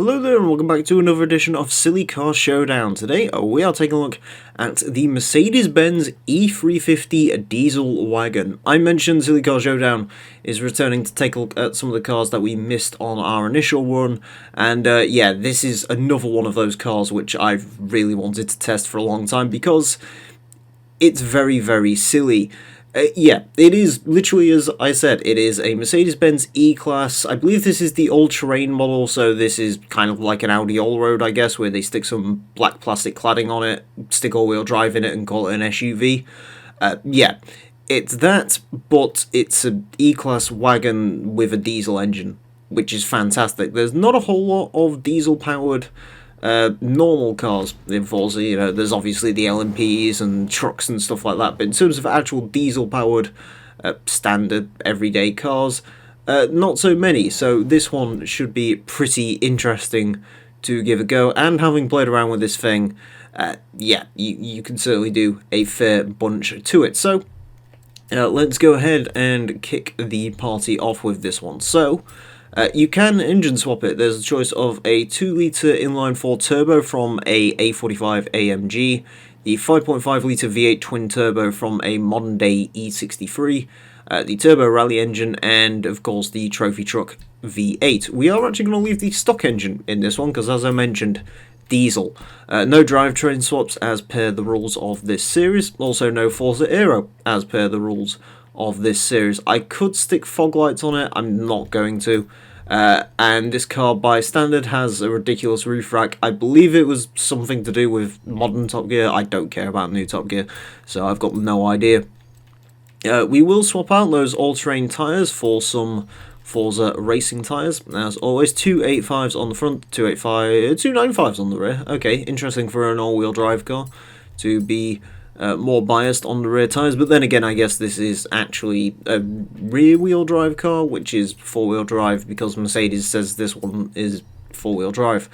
Hello there and welcome back to another edition of Silly Car Showdown. Today we are taking a look at the Mercedes-Benz E350 diesel wagon. I mentioned Silly Car Showdown is returning to take a look at some of the cars that we missed on our initial run, and yeah, this is another one of those cars which I've really wanted to test for a long time because it's very, very silly. Yeah, it is literally, as I said, it is a Mercedes-Benz E-Class. I believe this is the all-terrain model, so this is kind of like an Audi all-road, I guess, where they stick some black plastic cladding on it, stick all-wheel drive in it, and call it an SUV. Yeah, it's that, but it's an E-Class wagon with a diesel engine, which is fantastic. There's not a whole lot of diesel-powered normal cars in Forza. You know, there's obviously the LMPs and trucks and stuff like that, but in terms of actual diesel-powered standard everyday cars, not so many. So this one should be pretty interesting to give a go, and having played around with this thing, yeah, you can certainly do a fair bunch to it. So let's go ahead and kick the party off with this one. So you can engine swap it. There's a choice of a 2-litre inline-4 turbo from a A45 AMG, the 5.5-litre V8 twin-turbo from a modern-day E63, the turbo rally engine, and, of course, the trophy truck V8. We are actually going to leave the stock engine in this one because, as I mentioned, diesel. No drivetrain swaps as per the rules of this series. Also, no Forza Aero as per the rules of this series. I could stick fog lights on it, I'm not going to. And this car by standard has a ridiculous roof rack. I believe it was something to do with modern Top Gear. I don't care about new Top Gear, so I've got no idea. We will swap out those all-terrain tyres for some Forza racing tyres. As always, 285s on the front, 295s on the rear. Okay, interesting for an all-wheel drive car to be more biased on the rear tyres, but then again, I guess this is actually a rear-wheel drive car, which is four-wheel drive, because Mercedes says this one is four-wheel drive.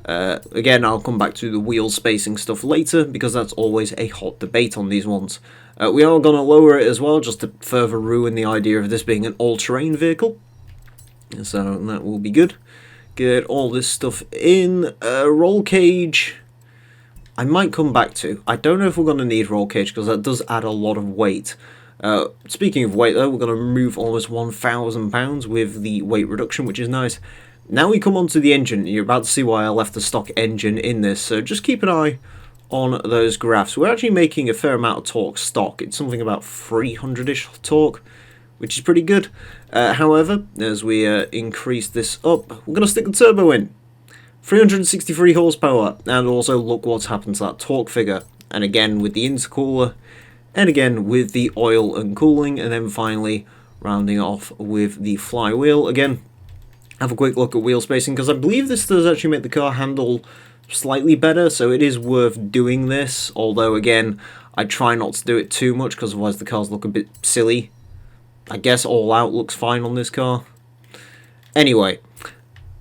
Again, I'll come back to the wheel spacing stuff later, because that's always a hot debate on these ones. We are going to lower it as well, just to further ruin the idea of this being an all-terrain vehicle, so that will be good. Get all this stuff in. Roll cage I might come back to. I don't know if we're going to need roll cage because that does add a lot of weight. Speaking of weight though, we're going to remove almost 1,000 pounds with the weight reduction, which is nice. Now we come on to the engine. You're about to see why I left the stock engine in this, so just keep an eye on those graphs. We're actually making a fair amount of torque stock. It's something about 300-ish torque, which is pretty good. However, as we increase this up, we're going to stick the turbo in. 363 horsepower, and also look what's happened to that torque figure. And again with the intercooler, and again with the oil and cooling, and then finally rounding off with the flywheel. Again, have a quick look at wheel spacing, because I believe this does actually make the car handle slightly better, so it is worth doing this. Although again, I try not to do it too much, because otherwise the cars look a bit silly. I guess all out looks fine on this car. Anyway,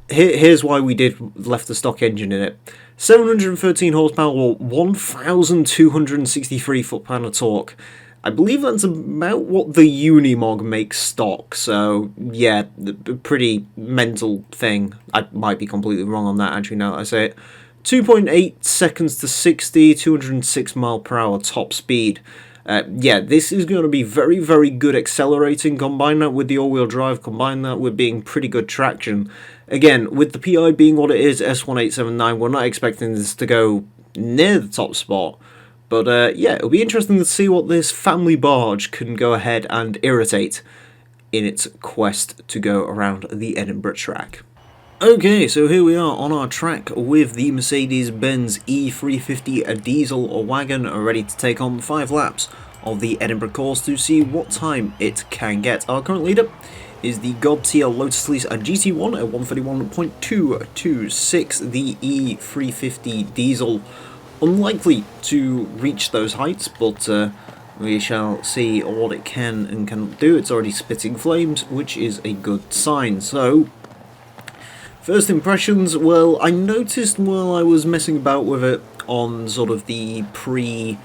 here's why we left the stock engine in it. 713 horsepower, or 1,263 foot-pound of torque. I believe that's about what the Unimog makes stock, so yeah, a pretty mental thing. I might be completely wrong on that, actually, now that I say it. 2.8 seconds to 60, 206 mile per hour top speed. Yeah, this is going to be very, very good accelerating. Combine that with the all-wheel drive, combine that with being pretty good traction. Again, with the PI being what it is, S1879, we're not expecting this to go near the top spot. But yeah, it'll be interesting to see what this family barge can go ahead and irritate in its quest to go around the Edinburgh track. Okay, so here we are on our track with the Mercedes-Benz E350 diesel wagon, ready to take on 5 laps of the Edinburgh course to see what time it can get. Our current leader is the God tier Lotus Elise GT1 at 131.226, the E350 diesel. Unlikely to reach those heights, but we shall see what it can and cannot do. It's already spitting flames, which is a good sign. So, first impressions, well, I noticed while I was messing about with it on sort of the pre-race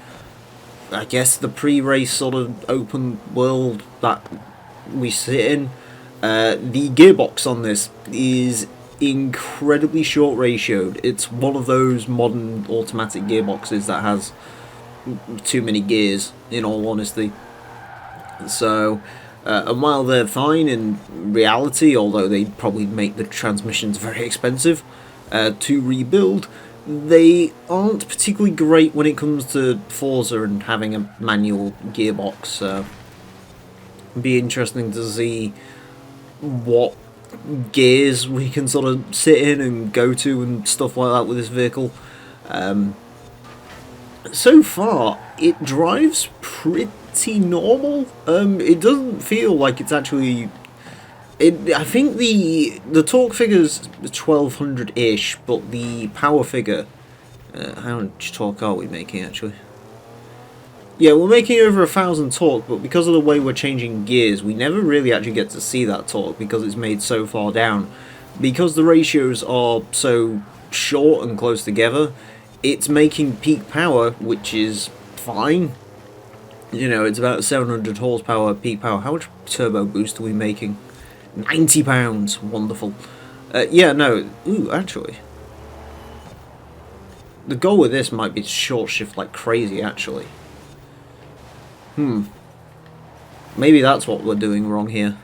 sort of open world that we sit in, the gearbox on this is incredibly short ratioed. It's one of those modern automatic gearboxes that has too many gears, in all honesty. So, and while they're fine in reality, although they probably make the transmissions very expensive to rebuild, they aren't particularly great when it comes to Forza and having a manual gearbox. So, it'd be interesting to see what gears we can sort of sit in and go to and stuff like that with this vehicle. So far, it drives pretty normal. It doesn't feel like it's actually... I think the torque figure's 1200-ish, but the power figure... how much torque are we making, actually? Yeah, we're making over 1,000 torque, but because of the way we're changing gears, we never really actually get to see that torque because it's made so far down. Because the ratios are so short and close together, it's making peak power, which is fine. You know, it's about 700 horsepower peak power. How much turbo boost are we making? 90 pounds. Wonderful. Yeah, no. Ooh, actually. The goal with this might be to short shift like crazy, actually. Maybe that's what we're doing wrong here.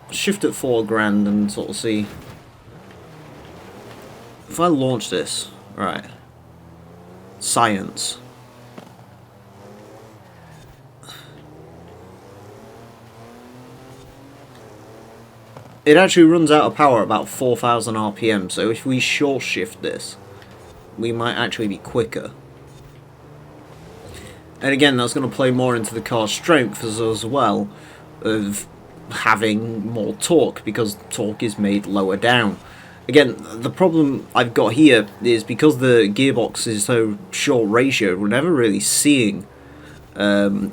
Shift at 4 grand and sort of see. If I launch this, right, science. It actually runs out of power at about 4,000 RPM, so if we short shift this, we might actually be quicker. And again, that's going to play more into the car's strength as well, of having more torque, because torque is made lower down. Again, the problem I've got here is because the gearbox is so short ratio, we're never really seeing that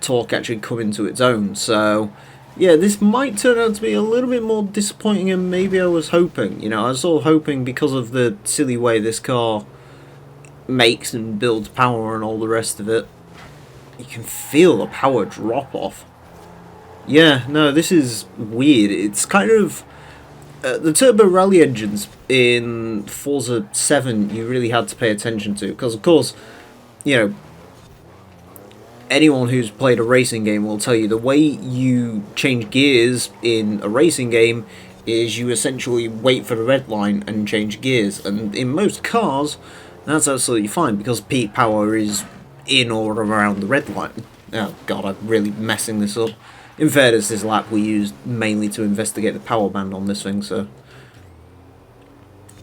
torque actually come into its own. So, yeah, this might turn out to be a little bit more disappointing than maybe I was hoping. You know, I was sort of hoping because of the silly way this car makes and builds power and all the rest of it. You can feel the power drop off. Yeah, no, this is weird. It's kind of... the turbo rally engines in Forza 7 you really had to pay attention to, because of course, you know, anyone who's played a racing game will tell you the way you change gears in a racing game is you essentially wait for the red line and change gears, and in most cars that's absolutely fine because peak power is in or around the red line. Oh god, I'm really messing this up. In fairness, this lap we used mainly to investigate the power band on this thing, so...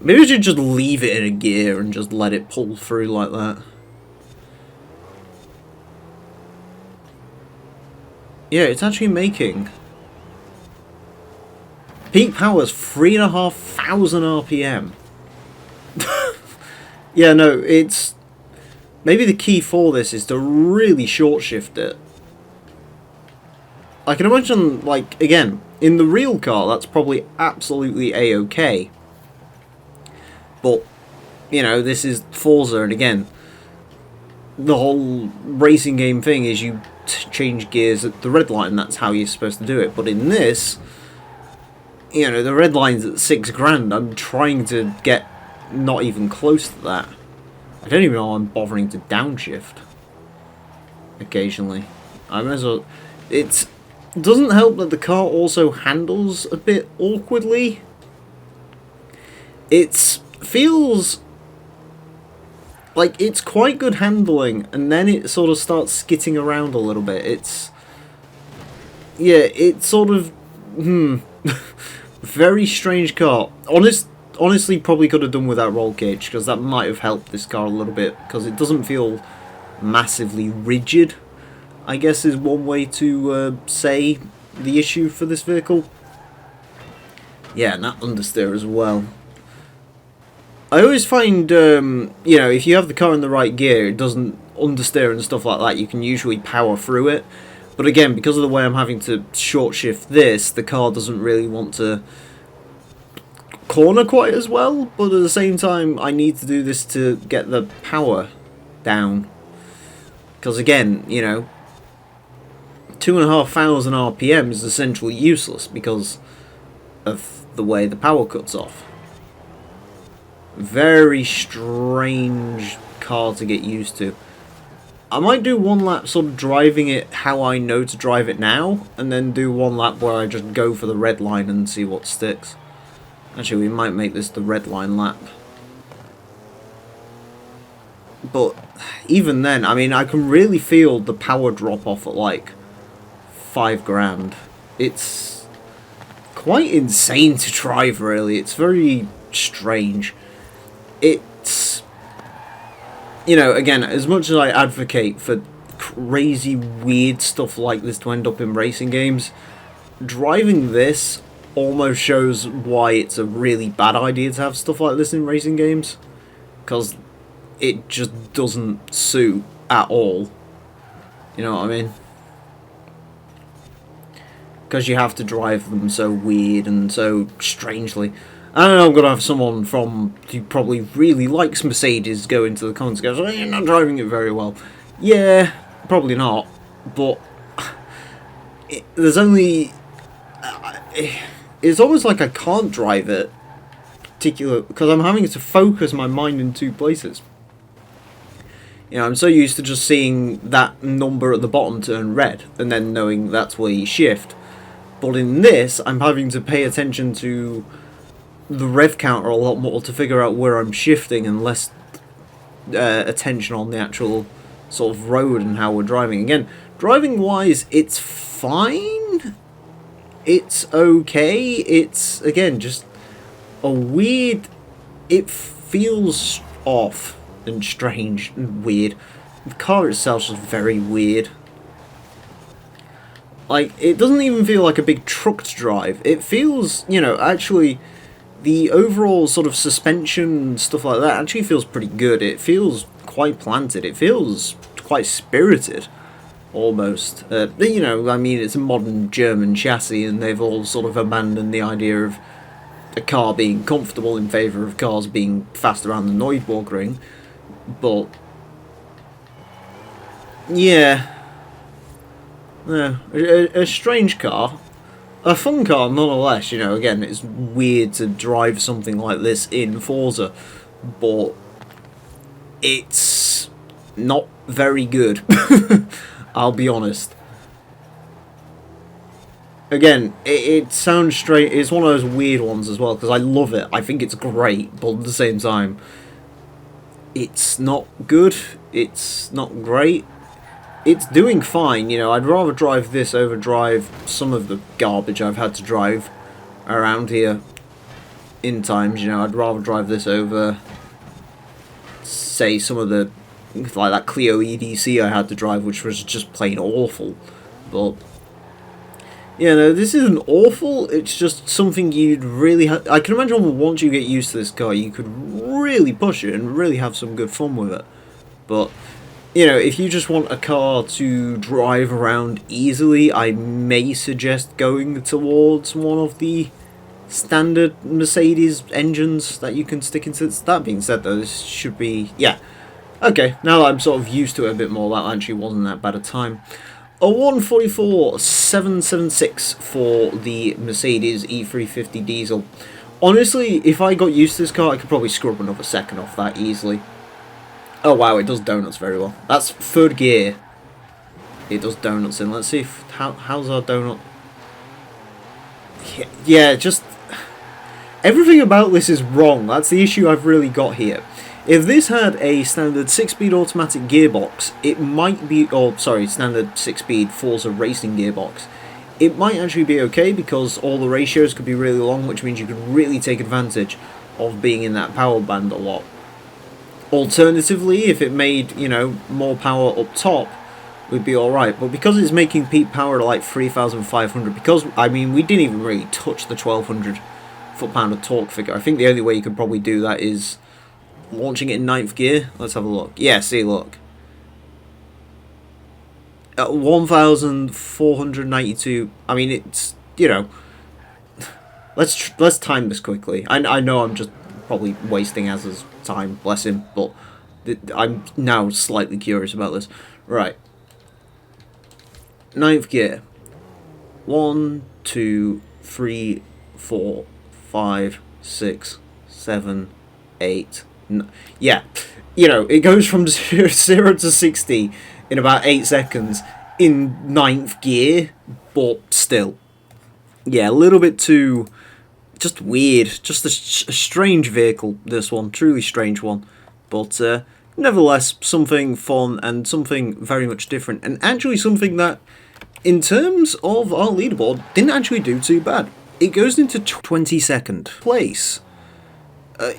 maybe we should just leave it in a gear and just let it pull through like that. Yeah, it's actually making... peak power's 3,500 RPM. Yeah, no, it's... maybe the key for this is to really short shift it. I can imagine, like, again, in the real car, that's probably absolutely A-OK. But, you know, this is Forza, and again, the whole racing game thing is you change gears at the red line, and that's how you're supposed to do it. But in this, you know, the red line's at 6 grand. I'm trying to get not even close to that. I don't even know I'm bothering to downshift occasionally. I might as well... it doesn't help that the car also handles a bit awkwardly. It feels like it's quite good handling, and then it sort of starts skitting around a little bit. It's... yeah, it's sort of... very strange car. Honestly, probably could have done without roll cage, because that might have helped this car a little bit, because it doesn't feel massively rigid, I guess is one way to say the issue for this vehicle. Yeah, and that understeer as well. I always find, you know, if you have the car in the right gear, it doesn't understeer and stuff like that. You can usually power through it. But again, because of the way I'm having to short shift this, the car doesn't really want to corner quite as well. But at the same time, I need to do this to get the power down. Because again, you know, 2,500 RPM is essentially useless because of the way the power cuts off. Very strange car to get used to. I might do one lap sort of driving it how I know to drive it now, and then do one lap where I just go for the red line and see what sticks. Actually, we might make this the red line lap. But even then, I mean, I can really feel the power drop off at like 5 grand. It's quite insane to drive, really. It's very strange. It's, you know, again, as much as I advocate for crazy, weird stuff like this to end up in racing games, driving this almost shows why it's a really bad idea to have stuff like this in racing games. Because it just doesn't suit at all. You know what I mean? Because you have to drive them so weird and so strangely. I don't know, I'm going to have someone who probably really likes Mercedes go into the comments and goes, oh, you're not driving it very well. Yeah, probably not. But there's only... it's almost like I can't drive it, because I'm having to focus my mind in 2 places. You know, I'm so used to just seeing that number at the bottom turn red, and then knowing that's where you shift. But in this, I'm having to pay attention to the rev counter a lot more to figure out where I'm shifting, and less attention on the actual sort of road and how we're driving. Again, driving-wise, it's fine. It's okay. It's, again, just a weird... It feels off and strange and weird. The car itself is very weird. Like, it doesn't even feel like a big truck to drive. It feels, you know, actually, the overall sort of suspension, stuff like that, actually feels pretty good. It feels quite planted. It feels quite spirited, almost. You know, I mean, it's a modern German chassis, and they've all sort of abandoned the idea of a car being comfortable in favour of cars being fast around the Nürburgring. But, yeah. A strange car. A fun car, nonetheless. You know, again, it's weird to drive something like this in Forza, but it's not very good. I'll be honest. Again, it sounds straight. It's one of those weird ones as well, because I love it. I think it's great, but at the same time, it's not good. It's not great. It's doing fine, you know. I'd rather drive this over drive some of the garbage I've had to drive around here in times, you know. I'd rather drive this over, say, some of the, like that Clio EDC I had to drive, which was just plain awful. But, yeah, no, this isn't awful. It's just something you'd really I can imagine once you get used to this car, you could really push it and really have some good fun with it. But, you know, if you just want a car to drive around easily, I may suggest going towards one of the standard Mercedes engines that you can stick into. That being said, though, this should be... Yeah. Okay, now that I'm sort of used to it a bit more, that actually wasn't that bad a time. A 144.776 for the Mercedes E350 diesel. Honestly, if I got used to this car, I could probably scrub another second off that easily. Oh wow, it does donuts very well. That's 3rd gear. It does donuts in. Let's see if, how's our donut. Yeah, just everything about this is wrong. That's the issue I've really got here. If this had a standard 6-speed automatic gearbox, it might be, or sorry, standard 6-speed Forza racing gearbox, it might actually be okay, because all the ratios could be really long, which means you could really take advantage of being in that power band a lot. Alternatively, if it made, you know, more power up top, would be alright. But because it's making peak power to like 3,500, because, I mean, we didn't even really touch the 1,200 foot-pound of torque figure. I think the only way you could probably do that is launching it in 9th gear. Let's have a look. Yeah, see, look. At 1,492, I mean, it's, you know, let's time this quickly. I know I'm just probably wasting Az's time, bless him, but I'm now slightly curious about this. Right. ninth gear. 1, 2, 3, 4, 5, 6, 7, 8. Yeah, you know, it goes from 0 to 60 in about 8 seconds in ninth gear, but still. Yeah, a little bit too... just weird. Just a strange vehicle, this one. Truly strange one. But nevertheless, something fun and something very much different. And actually something that, in terms of our leaderboard, didn't actually do too bad. It goes into 22nd place.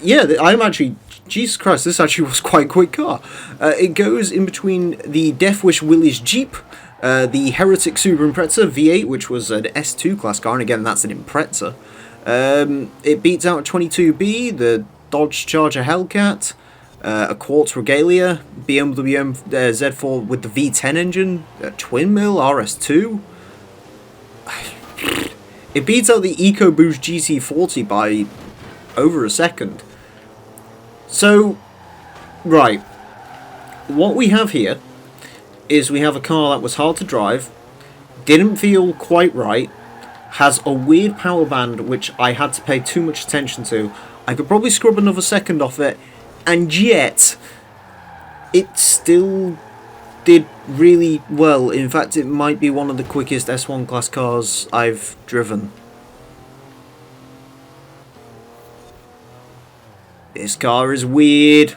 Yeah, I'm actually... Jesus Christ, this actually was quite a quick car. It goes in between the Death Wish Willys Jeep, the Heretic Super Impreza V8, which was an S2 class car, and again, that's an Impreza. It beats out 22B, the Dodge Charger Hellcat, a Quartz Regalia, BMW Z4 with the V10 engine, a twin mill RS2. It beats out the EcoBoost GC40 by over a second. So, right, what we have here is we have a car that was hard to drive, didn't feel quite right, has a weird power band which I had to pay too much attention to. I could probably scrub another second off it, and yet it still did really well. In fact, it might be one of the quickest S1 class cars I've driven. This car is weird.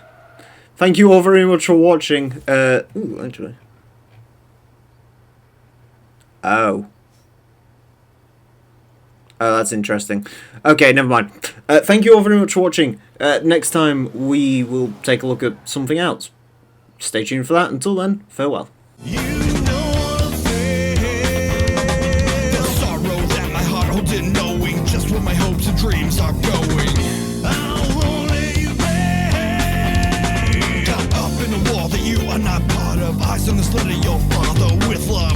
Thank you all very much for watching. Ooh, actually. Oh. Oh, that's interesting. Okay, never mind. Thank you all very much for watching. Next time, we will take a look at something else. Stay tuned for that. Until then, farewell. You know the sorrow that my heart holds in, knowing just where my hopes and dreams are going. I'll only break up in a wall that you are not part of. Eyes on this letter, your father with love.